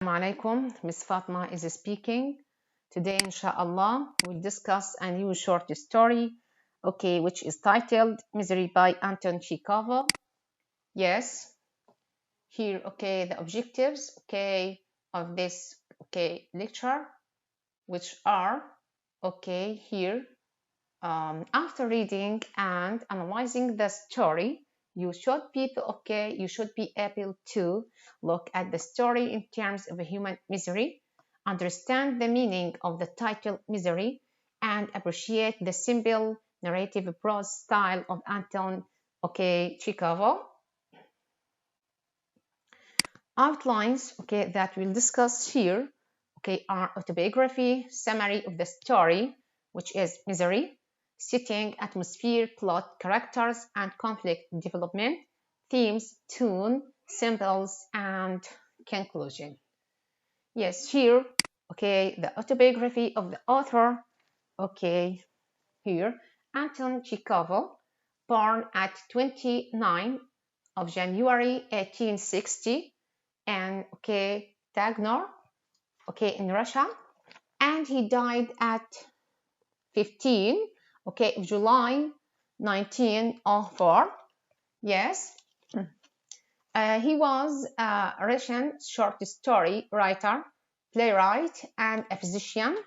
Alaikum, Miss Fatma is speaking. Today, inshallah, we'll discuss a new short story, which is titled Misery by Anton Chekhov. Yes, here, the objectives, of this, lecture, which are, here, after reading and analyzing the story, you should be able to look at the story in terms of human misery, understand the meaning of the title misery, and appreciate the simple narrative prose style of Anton Chekhov. Outlines that we'll discuss here are autobiography, summary of the story, which is misery, setting, atmosphere, plot, characters, and conflict development, themes, tune, symbols, and conclusion. Yes, here, the autobiography of the author, here, Anton Chekhov, born at 29 of January 1860, and Tagnor, in Russia, and he died at 15 of July 1904. Yes, he was a Russian short story writer, playwright, and a physician.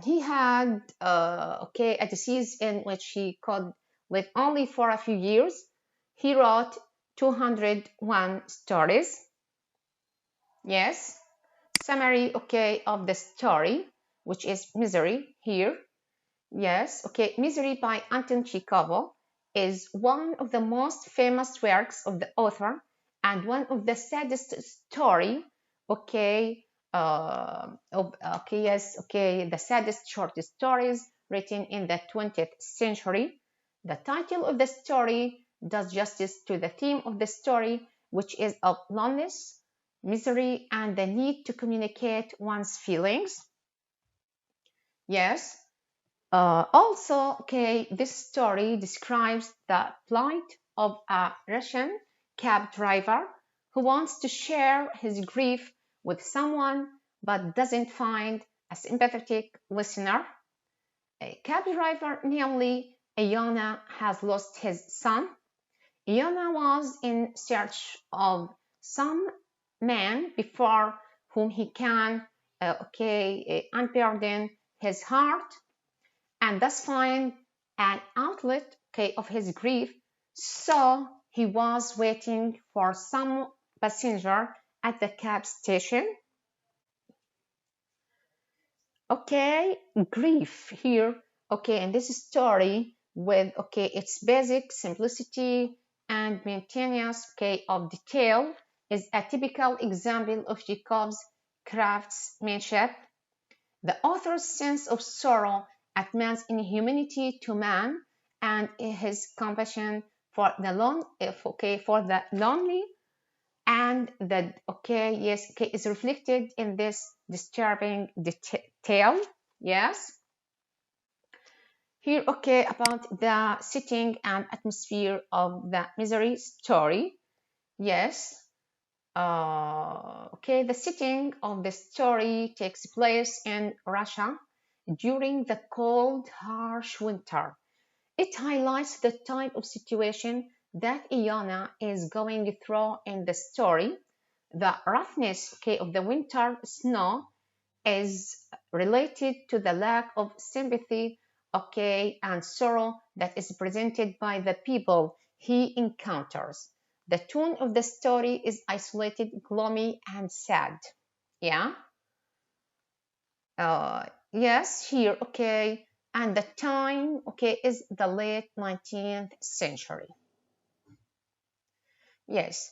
He had a disease in which he could live only for a few years. He wrote 201 stories. Yes, summary of the story, which is misery here. Yes, misery by Anton Chekhov is one of the most famous works of the author and one of the saddest story the saddest short stories written in the 20th century. The title of the story does justice to the theme of the story, which is of loneliness, misery, and the need to communicate one's feelings. Yes. Also, this story describes the plight of a Russian cab driver who wants to share his grief with someone but doesn't find a sympathetic listener. A cab driver, namely Iona, has lost his son. Iona was in search of some man before whom he can unburden his heart and thus find an outlet of his grief. So he was waiting for some passenger at the cab station. Grief here, in this story with its basic simplicity and maintenance of detail is a typical example of Chekhov's craftsmanship. The author's sense of sorrow at man's inhumanity to man and his compassion for the lonely and that is reflected in this disturbing detail. Yes, here about the setting and atmosphere of the misery story. Yes, the setting of the story takes place in Russia during the cold, harsh winter. It highlights the type of situation that Iona is going through in the story. The roughness of the winter snow is related to the lack of sympathy and sorrow that is presented by the people he encounters. The tone of the story is isolated, gloomy, and sad. Yeah. Yes, here, and the time, is the late 19th century. Yes,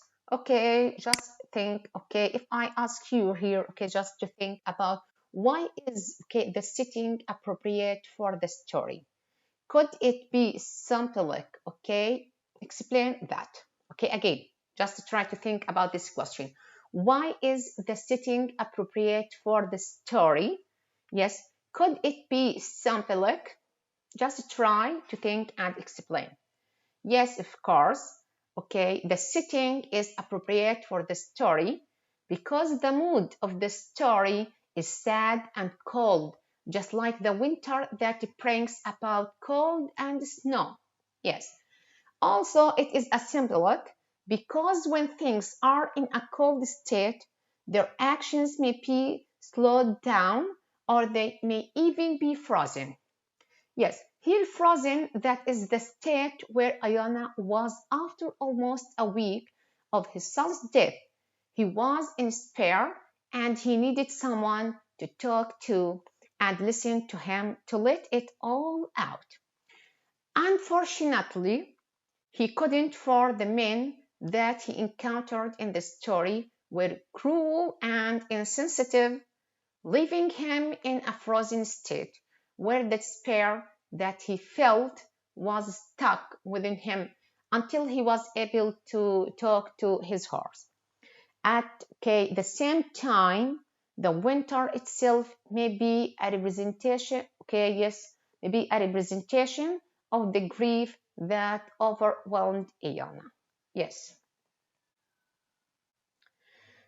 just think, if I ask you here, just to think about why is, the setting appropriate for the story? Could it be symbolic? Explain that. Again, just to try to think about this question. Why is the setting appropriate for the story? Yes, could it be symbolic? Just try to think and explain. Yes, of course. The setting is appropriate for the story because the mood of the story is sad and cold, just like the winter that brings about cold and snow. Yes. Also, it is a symbolic because when things are in a cold state, their actions may be slowed down or they may even be frozen. Yes, here frozen, that is the state where Iona was after almost a week of his son's death. He was in despair and he needed someone to talk to and listen to him to let it all out. Unfortunately, he couldn't, for the men that he encountered in the story were cruel and insensitive, leaving him in a frozen state where the despair that he felt was stuck within him until he was able to talk to his horse. At the same time, the winter itself may be a representation, maybe a representation of the grief that overwhelmed Iona. Yes.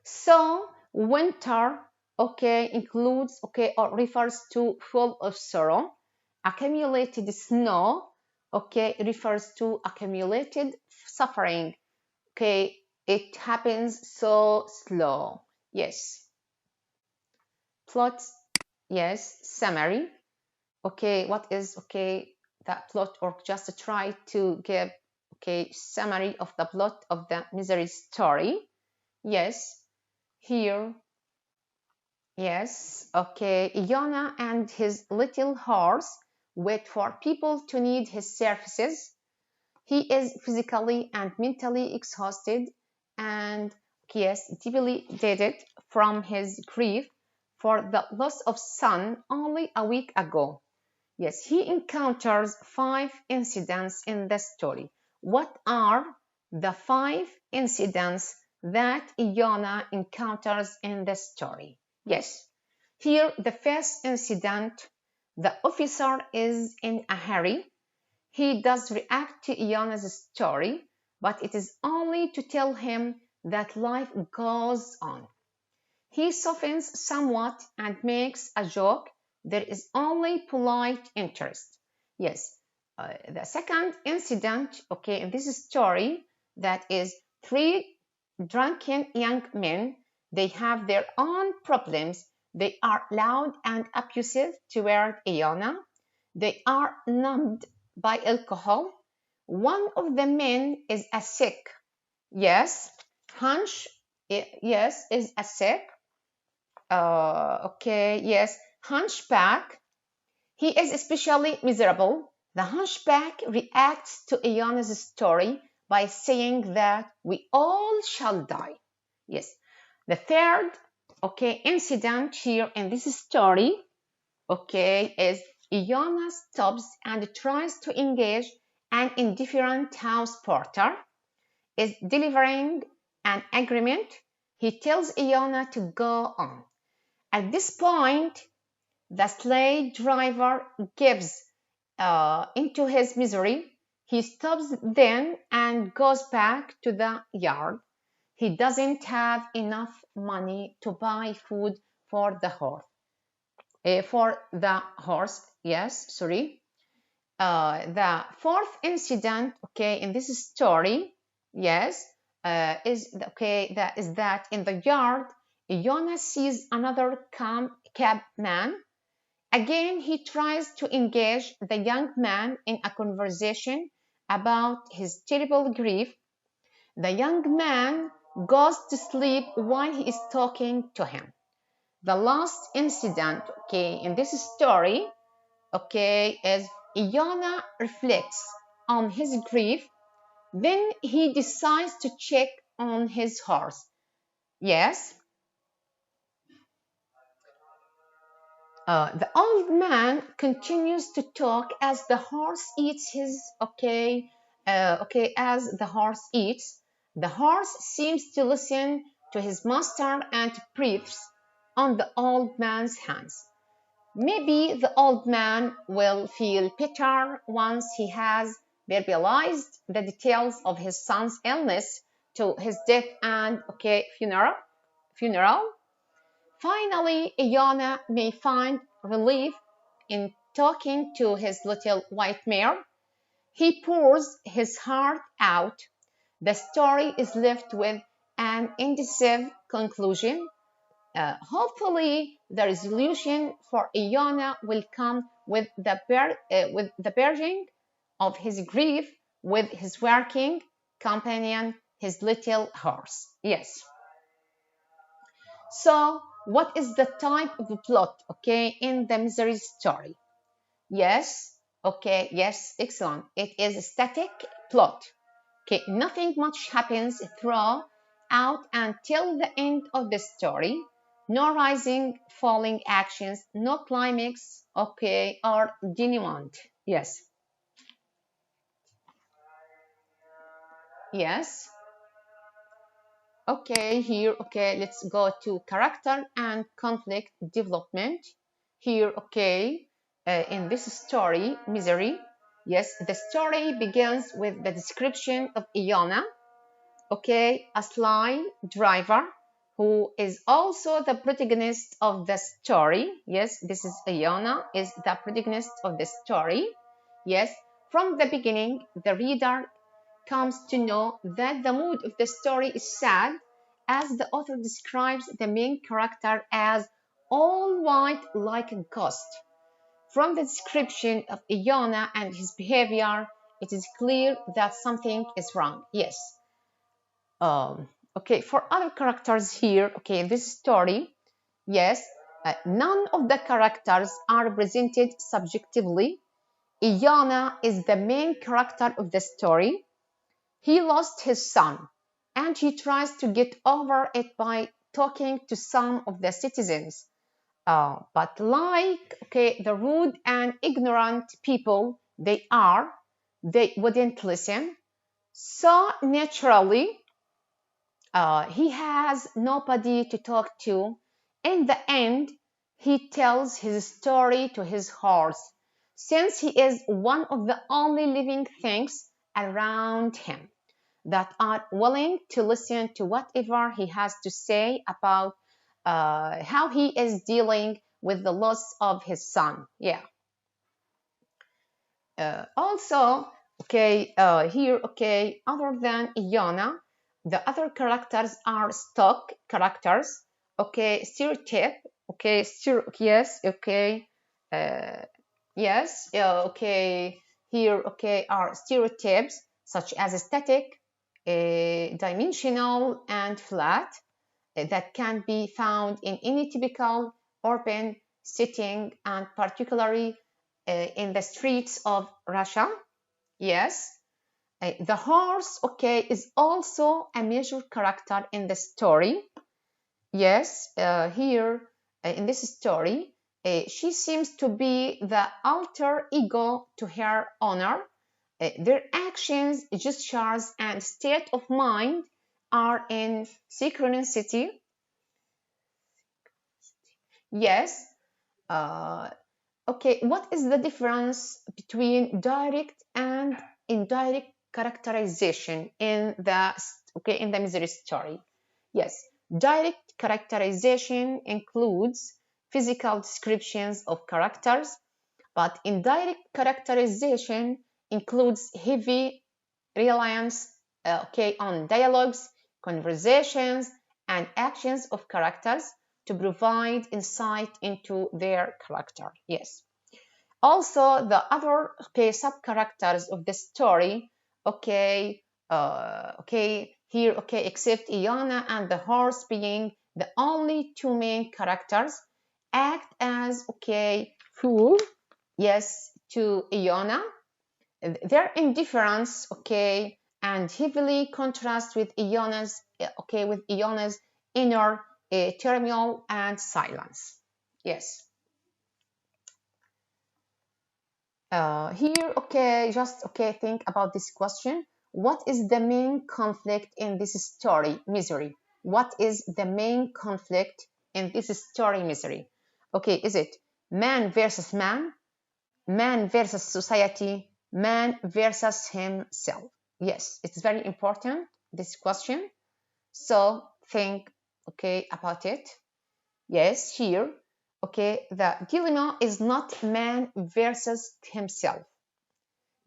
So winter, includes, or refers to full of sorrow. Accumulated snow, refers to accumulated suffering. It happens so slow. Yes. Plot, yes. Summary. What is, that plot, or just try to give, summary of the plot of the misery story. Yes. Here. Yes. Iona and his little horse wait for people to need his services. He is physically and mentally exhausted and, deeply jaded from his grief for the loss of son only a week ago. Yes, he encounters 5 incidents in the story. What are the 5 incidents that Iona encounters in the story? Yes, here the first incident, the officer is in a hurry. He does react to Iona's story, but it is only to tell him that life goes on. He softens somewhat and makes a joke. There is only polite interest. Yes, the second incident, in this story, that is 3 drunken young men. They have their own problems. They are loud and abusive toward Iona. They are numbed by alcohol. One of the men is a sick. Yes, yes, is a sick. Yes, hunchback. He is especially miserable. The hunchback reacts to Iona's story by saying that we all shall die. Yes. The third, incident here in this story, is Iona stops and tries to engage an indifferent house porter, is delivering an agreement. He tells Iona to go on. At this point, the sleigh driver gives into his misery. He stops then and goes back to the yard. He doesn't have enough money to buy food for the horse. The fourth incident, in this story, is that in the yard, Iona sees another cabman. Again, he tries to engage the young man in a conversation about his terrible grief. The young man goes to sleep while he is talking to him. The last incident, in this story, is Iona reflects on his grief. Then he decides to check on his horse. Yes. The old man continues to talk as the horse eats as the horse eats. The horse seems to listen to his master and breathes on the old man's hands. Maybe the old man will feel better once he has verbalized the details of his son's illness to his death and funeral. funeral. Finally, Iona may find relief in talking to his little white mare. He pours his heart out. The story is left with an indecisive conclusion. Hopefully, the resolution for Iona will come with the bearing of his grief with his working companion, his little horse. Yes. So, what is the type of plot, okay, in the misery story? Yes, okay, yes, excellent. It is a static plot. Okay, nothing much happens throughout until the end of the story. No rising, falling actions, no climax, okay, or denouement. Yes. Yes. Okay, here, okay, let's go to character and conflict development. Here, okay, in this story, Misery, yes, the story begins with the description of Iona, okay, a sly driver who is also the protagonist of the story. Yes, this is Iona, is the protagonist of the story. Yes, from the beginning, the reader comes to know that the mood of the story is sad, as the author describes the main character as all white like a ghost. From the description of Iona and his behavior, it is clear that something is wrong. Yes. Okay, for other characters here, okay, in this story, yes, none of the characters are represented subjectively. Iona is the main character of the story. He lost his son, and he tries to get over it by talking to some of the citizens. But like, okay, the rude and ignorant people they wouldn't listen. So naturally, he has nobody to talk to. In the end, he tells his story to his horse, since he is one of the only living things around him that are willing to listen to whatever he has to say about how he is dealing with the loss of his son. Yeah. Also, okay, here, okay, other than Iona, the other characters are stock characters, okay, stereotype, okay, yes, okay, yes, okay, here, okay, are stereotypes such as static, dimensional, and flat that can be found in any typical urban setting, and particularly in the streets of Russia. Yes. The horse, okay, is also a major character in the story. Yes, here in this story, she seems to be the alter ego to her owner. Their actions, gestures, and state of mind are in synchronicity. Yes. Okay, what is the difference between direct and indirect characterization in the misery story? Yes, direct characterization includes physical descriptions of characters, but indirect characterization includes heavy reliance on dialogues, conversations, and actions of characters to provide insight into their character. Yes. Also, the other sub-characters of the story, here, except Iona and the horse being the only two main characters, act as fool, yes, to Iona. Their indifference, and heavily contrast with Iona's, inner turmoil and silence. Yes. Here, just think about this question. What is the main conflict in this story, Misery? What is the main conflict in this story, Misery? Is it man versus man, man versus society, man versus himself? Yes, it's very important, this question. So think, okay, about it. Yes, here, okay, the dilemma is not man versus himself,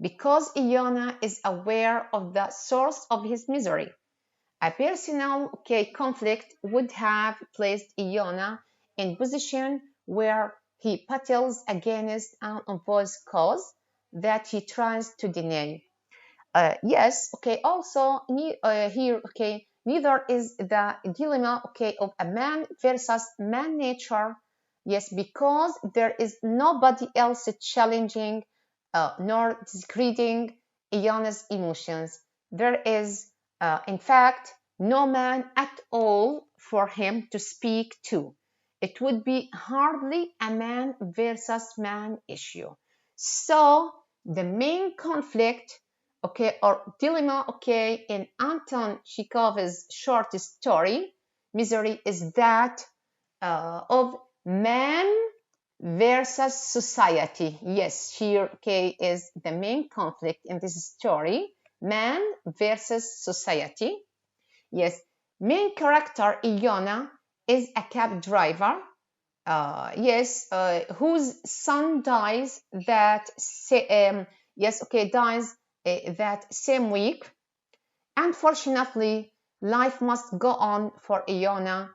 because Iona is aware of the source of his misery. A personal, okay, conflict would have placed Iona in position where he battles against an obvious cause that he tries to deny. Yes, okay, also here, okay, neither is the dilemma, okay, of a man versus man nature. Yes, because there is nobody else challenging nor discrediting Iona's emotions. There is, in fact, no man at all for him to speak to. It would be hardly a man versus man issue. So the main conflict, okay, or dilemma, okay, in Anton Chekhov's short story, Misery, is that of man versus society. Yes, here, okay, is the main conflict in this story, man versus society. Yes, main character Iona is a cab driver. Yes, whose son dies that dies that same week. Unfortunately, life must go on for Iona.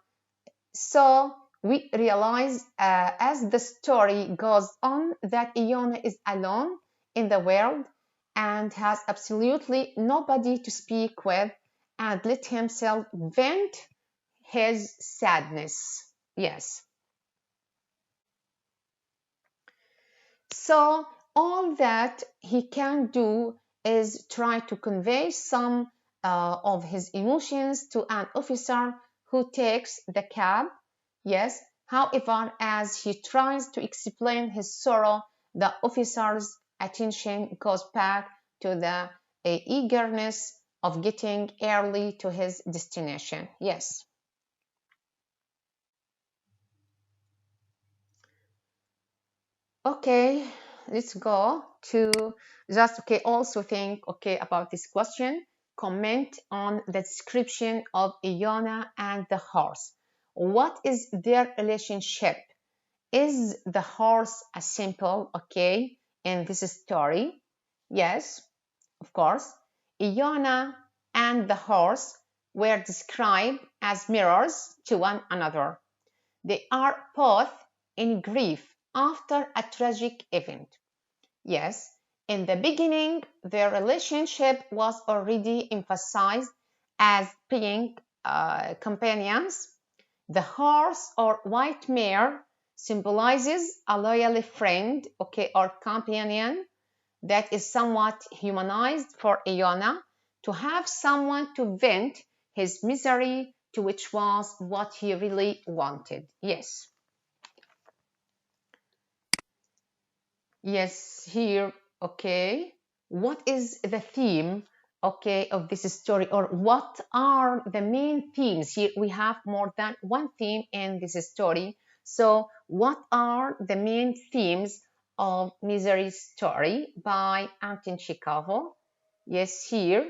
So we realize as the story goes on that Iona is alone in the world and has absolutely nobody to speak with and let himself vent his sadness. Yes. So all that he can do is try to convey some of his emotions to an officer who takes the cab. Yes, however, as he tries to explain his sorrow, the officer's attention goes back to the eagerness of getting early to his destination. Yes. Okay, let's go to just, okay, also think, okay, about this question. Comment on the description of Iona and the horse. What is their relationship? Is the horse a simple, okay, in this story? Yes, of course. Iona and the horse were described as mirrors to one another. They are both in grief after a tragic event. Yes, in the beginning, their relationship was already emphasized as being companions. The horse or white mare symbolizes a loyal friend, okay, or companion that is somewhat humanized for Iona to have someone to vent his misery to, which was what he really wanted. Yes. Yes, here, okay. What is the theme, okay, of this story, or what are the main themes? Here we have more than one theme in this story. So, what are the main themes of Misery Story by Anton Chekhov? Yes, here,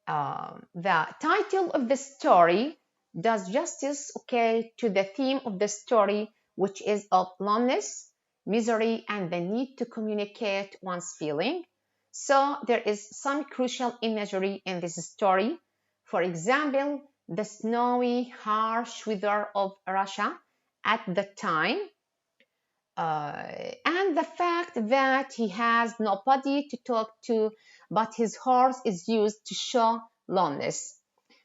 the title of the story does justice, okay, to the theme of the story, which is of loneliness, misery, and the need to communicate one's feeling. So there is some crucial imagery in this story. For example, the snowy, harsh weather of Russia at the time, and the fact that he has nobody to talk to, but his horse is used to show loneliness.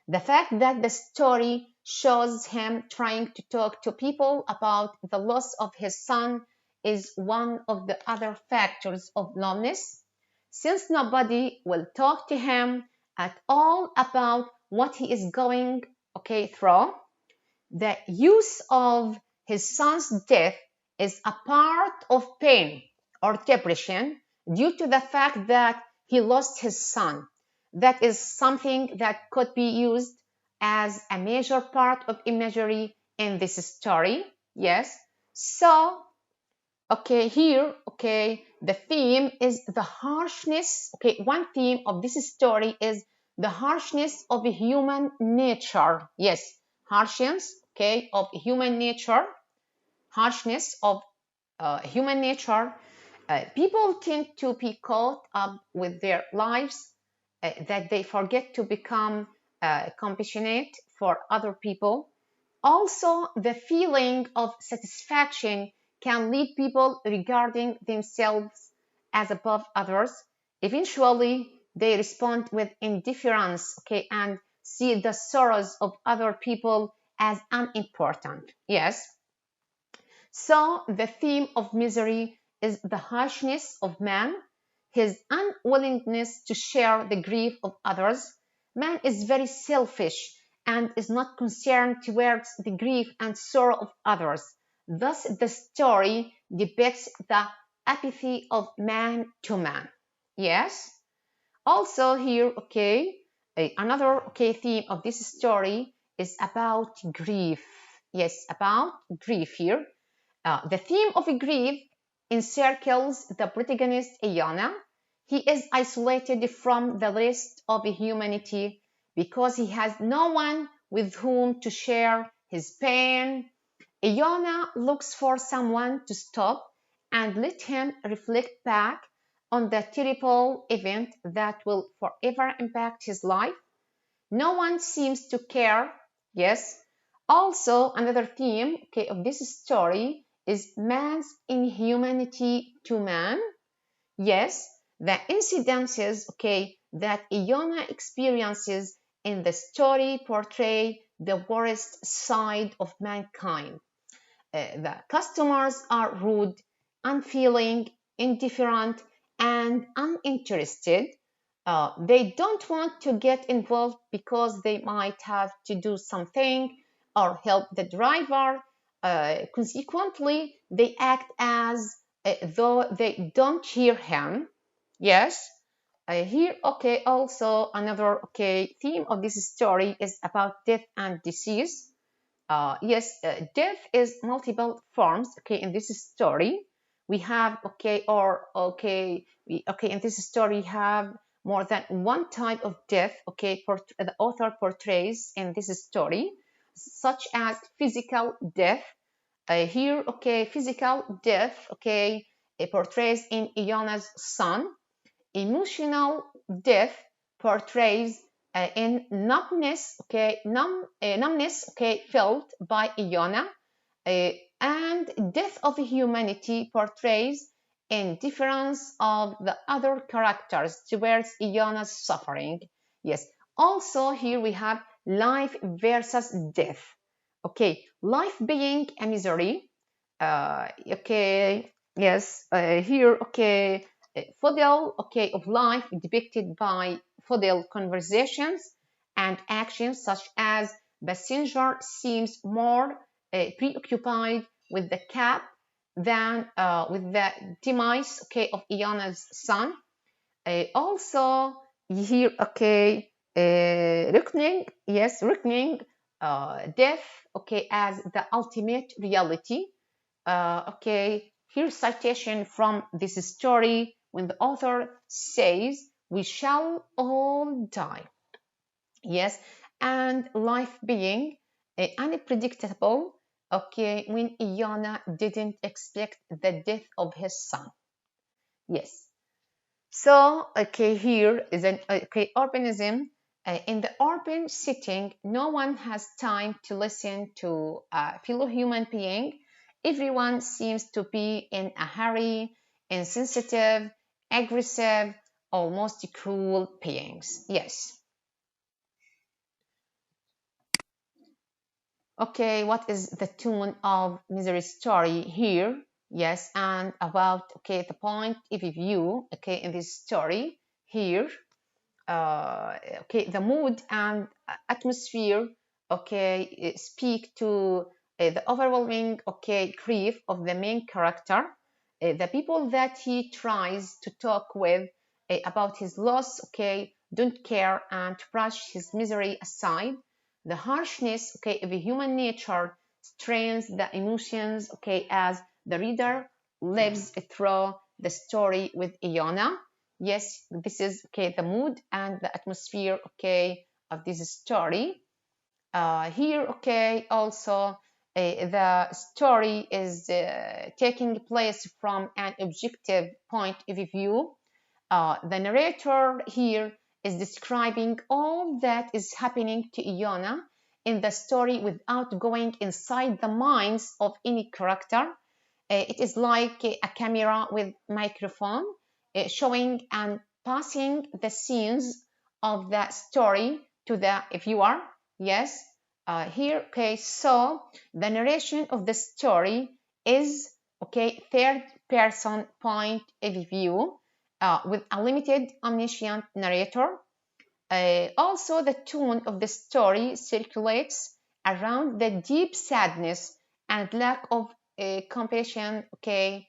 The fact that the story shows him trying to talk to people about the loss of his son is one of the other factors of loneliness, since nobody will talk to him at all about what he is going, okay, through. The use of his son's death is a part of pain or depression due to the fact that he lost his son. That is something that could be used as a major part of imagery in this story. Yes. So, okay, here, okay, the theme is the harshness. Okay, one theme of this story is the harshness of human nature. Yes, harshness, okay, of human nature, harshness of human nature. People tend to be caught up with their lives that they forget to become compassionate for other people. Also, the feeling of satisfaction can lead people regarding themselves as above others. Eventually, they respond with indifference, okay, and see the sorrows of other people as unimportant. Yes. So the theme of misery is the harshness of man, his unwillingness to share the grief of others. Man is very selfish and is not concerned towards the grief and sorrow of others. Thus, the story depicts the apathy of man to man. Yes. Also here, okay, another theme of this story is about grief. Yes, about grief here. The theme of grief encircles the protagonist Iona. He is isolated from the rest of humanity because he has no one with whom to share his pain. Iona looks for someone to stop and let him reflect back on the terrible event that will forever impact his life. No one seems to care. Yes. Also, another theme of this story is man's inhumanity to man. Yes, the incidences that Iona experiences in the story portray the worst side of mankind. The customers are rude, unfeeling, indifferent, and uninterested. They don't want to get involved because they might have to do something or help the driver. Consequently, they act as though they don't hear him. Yes. Here, also another theme of this story is about death and disease. Yes, death is multiple forms. In this story, we have in this story have more than one type of death. The author portrays in this story, such as physical death. Here, physical death. It portrays in Iona's son. Emotional death portrays in numbness, felt by Iona, and death of humanity portrays indifference of the other characters towards Iona's suffering. Yes. Also, here we have life versus death. Life being a misery. Yes. Here, Fodel, of life depicted by Fodel conversations and actions such as passenger seems more preoccupied with the cab than with the demise of Iona's son. Also here reckoning death as the ultimate reality. Here's citation from this story when the author says, "We shall all die." Yes, and life being unpredictable. When Iona didn't expect the death of his son. Yes. So here is an urbanism. In the urban setting, no one has time to listen to a fellow human being. Everyone seems to be in a hurry, insensitive, aggressive, almost cruel beings. Yes. What is the tone of misery story here? Yes, and about the point of view in this story here. The mood and atmosphere speak to the overwhelming grief of the main character. The people that he tries to talk with about his loss don't care and brush his misery aside. The harshness of human nature strains the emotions as the reader lives through the story with Iona. Yes, this is the mood and the atmosphere of this story. Here, okay, also the story is taking place from an objective point of view. The narrator here is describing all that is happening to Iona in the story without going inside the minds of any character. It is like a camera with microphone showing and passing the scenes of the story to the viewer. Yes, here, okay, so the narration of the story is, okay, third person point of view with a limited omniscient narrator. Also, the tone of the story circulates around the deep sadness and lack of compassion, okay,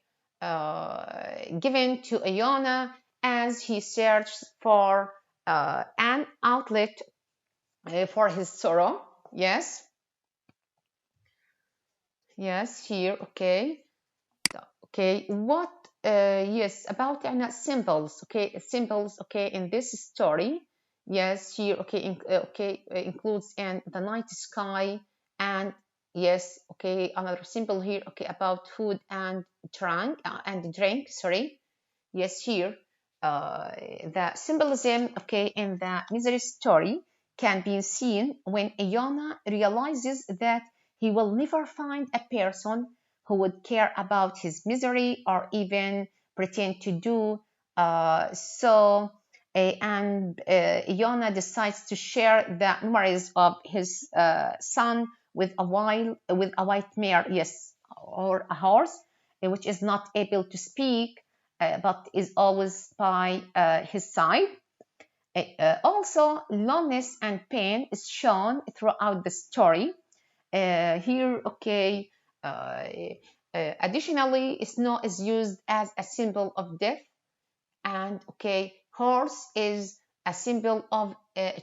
given to Iona as he searches for an outlet for his sorrow. Yes, yes, here, okay, okay. What? Yes, about symbols, okay, symbols, okay, in this story. Yes, here, okay, okay, includes in the night sky, and yes, okay, another symbol here, okay, about food and drink. Sorry, yes, here, the symbolism, okay, in the misery story can be seen when Iona realizes that he will never find a person who would care about his misery or even pretend to do so. And Iona decides to share the memories of his son with a white mare, yes, or a horse, which is not able to speak, but is always by his side. Also, loneliness and pain is shown throughout the story. Here, okay, additionally, snow is used as a symbol of death, and okay, horse is a symbol of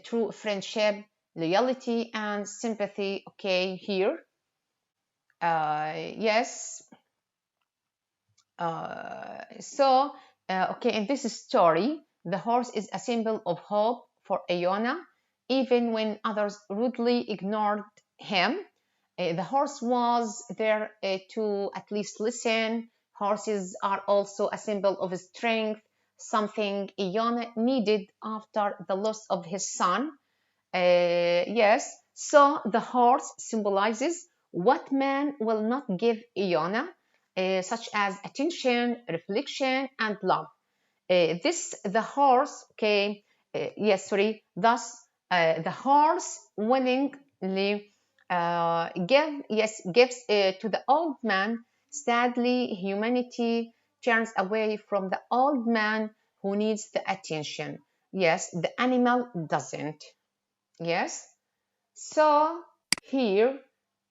true friendship, loyalty, and sympathy. Okay, here, yes. Okay, in this story, the horse is a symbol of hope for Iona, even when others rudely ignored him. The horse was there to at least listen. Horses are also a symbol of strength, something Iona needed after the loss of his son. Yes, so the horse symbolizes what man will not give Iona, such as attention, reflection, and love. The horse, okay, yes, sorry, thus the horse willingly gives to the old man. Sadly, humanity turns away from the old man who needs the attention. Yes, the animal doesn't. Yes, so here,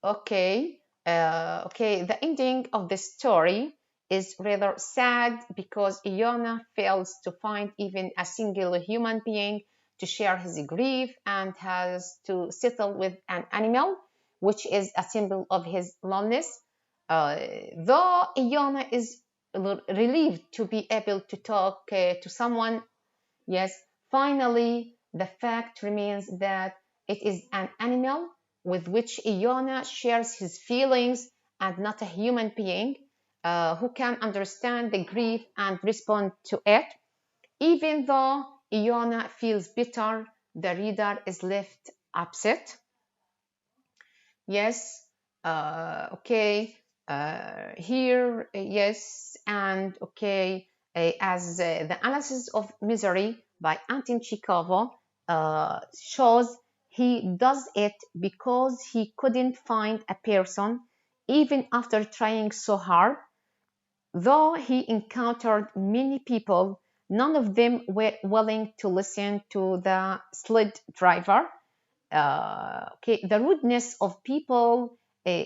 okay, okay, the ending of the story is rather sad because Iona fails to find even a single human being to share his grief and has to settle with an animal, which is a symbol of his loneliness. Though Iona is relieved to be able to talk to someone. Yes, finally, the fact remains that it is an animal with which Iona shares his feelings and not a human being who can understand the grief and respond to it. Even though Iona feels bitter, the reader is left upset. Yes, okay, here, yes, and okay, as the analysis of misery by Anton Chekhov shows, he does it because he couldn't find a person, even after trying so hard. Though he encountered many people, none of them were willing to listen to the sled driver. Okay, the rudeness of people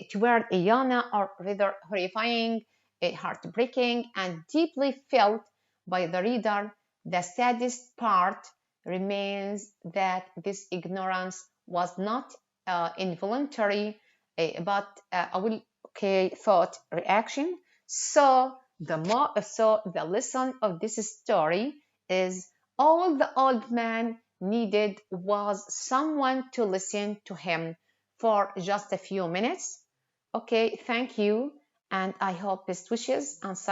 toward Iona are rather horrifying, heartbreaking, and deeply felt by the reader. The saddest part remains that this ignorance was not involuntary, but I will okay thought reaction. So the lesson of this story is all the old man needed was someone to listen to him, for just a few minutes. Okay, thank you, and I hope best wishes and success.